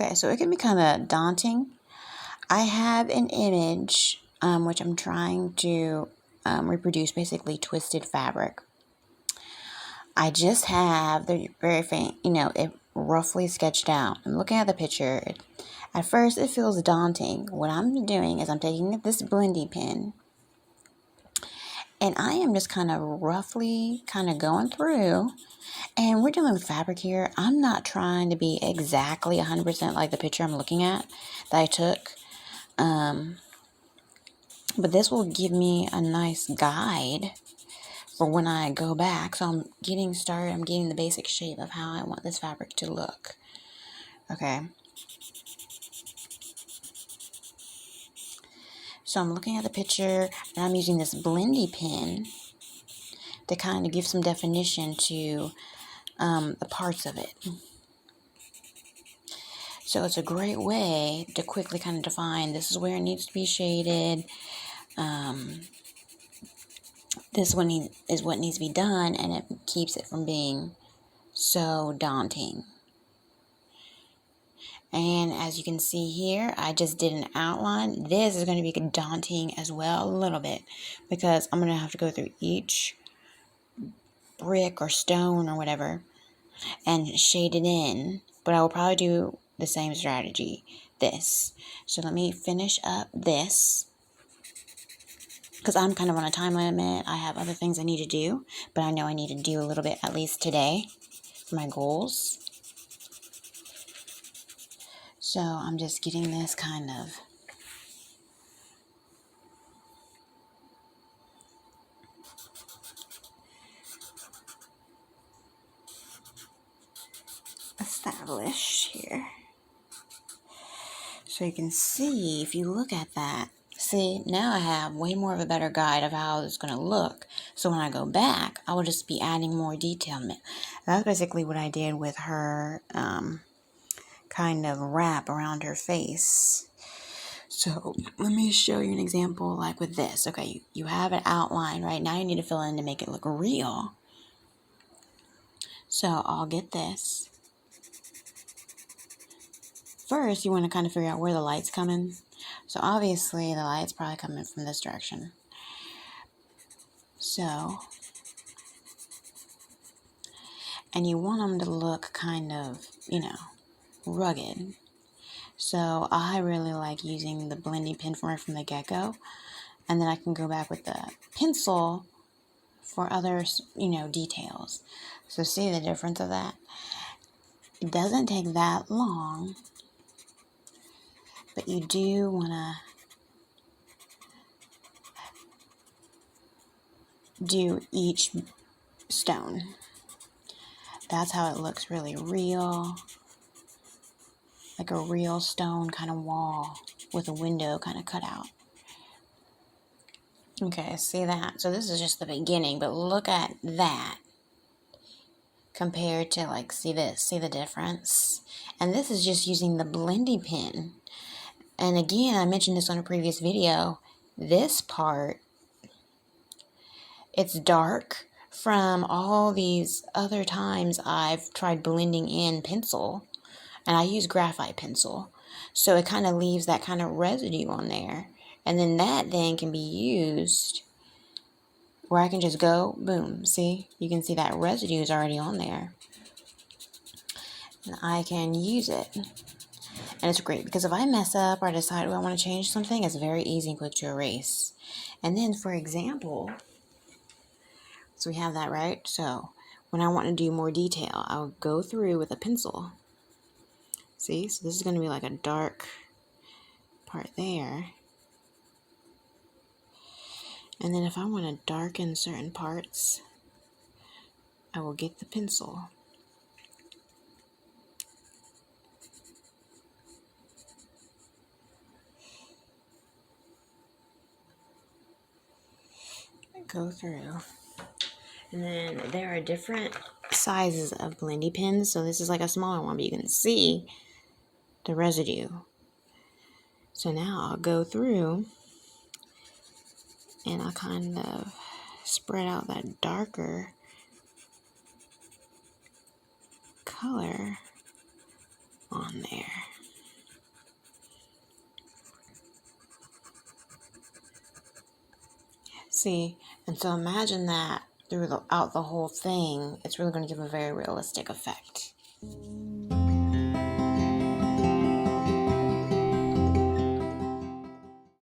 Okay, so it can be kind of daunting. I have an image which I'm trying to reproduce, basically twisted fabric. I just have the very faint, it roughly sketched out. I'm looking at the picture. At first, it feels daunting. What I'm doing is I'm taking this blendy pen and I am just kind of roughly going through. And we're dealing with fabric here. I'm not trying to be exactly 100% like the picture I'm looking at that I took. But this will give me a nice guide for when I go back. So I'm getting started. I'm getting the basic shape of how I want this fabric to look. Okay. So I'm looking at the picture and I'm using this blendy pen to kind of give some definition to the parts of it. So it's a great way to quickly kind of define this is where it needs to be shaded. This one is what needs to be done, and it keeps it from being so daunting. And as you can see here, I just did an outline. This is going to be daunting as well, a little bit, because I'm going to have to go through each brick or stone or whatever and shade it in. But I will probably do the same strategy, this. So let me finish up this, because I'm kind of on a time limit. I have other things I need to do, but I know I need to do a little bit at least today for my goals. So I'm just getting this kind of established here. So you can see, if you look at that, see, now I have way more of a better guide of how it's going to look. So when I go back, I will just be adding more detail. That's basically what I did with her kind of wrap around her face. So let me show you an example like with this. Okay, you have an outline, right? Now you need to fill in to make it look real. So I'll get this. First, you want to kind of figure out where the light's coming. So obviously the light's probably coming from this direction. So, and you want them to look kind of, rugged. So I really like using the blending pen from the get-go. And then I can go back with the pencil for other, details. So see the difference of that? It doesn't take that long, but you do want to do each stone. That's how it looks really real, like a real stone kind of wall with a window kind of cut out. Okay, see that? So this is just the beginning, but look at that compared to see this, see the difference? And this is just using the blending pen. And again, I mentioned this on a previous video, this part, it's dark from all these other times I've tried blending in pencil, and I use graphite pencil. So it kind of leaves that kind of residue on there. And then that then can be used where I can just go, boom, see? You can see that residue is already on there. And I can use it. And it's great because if I mess up or I decide I want to change something, it's very easy and quick to erase. And then, for example, so we have that, right? So when I want to do more detail, I'll go through with a pencil. See? So this is going to be like a dark part there. And then if I want to darken certain parts, I will get the pencil. Go through. And then there are different sizes of blendy pens. So this is like a smaller one, but you can see the residue. So now I'll go through and I'll kind of spread out that darker color on there. See, and so imagine that throughout the whole thing, it's really going to give a very realistic effect.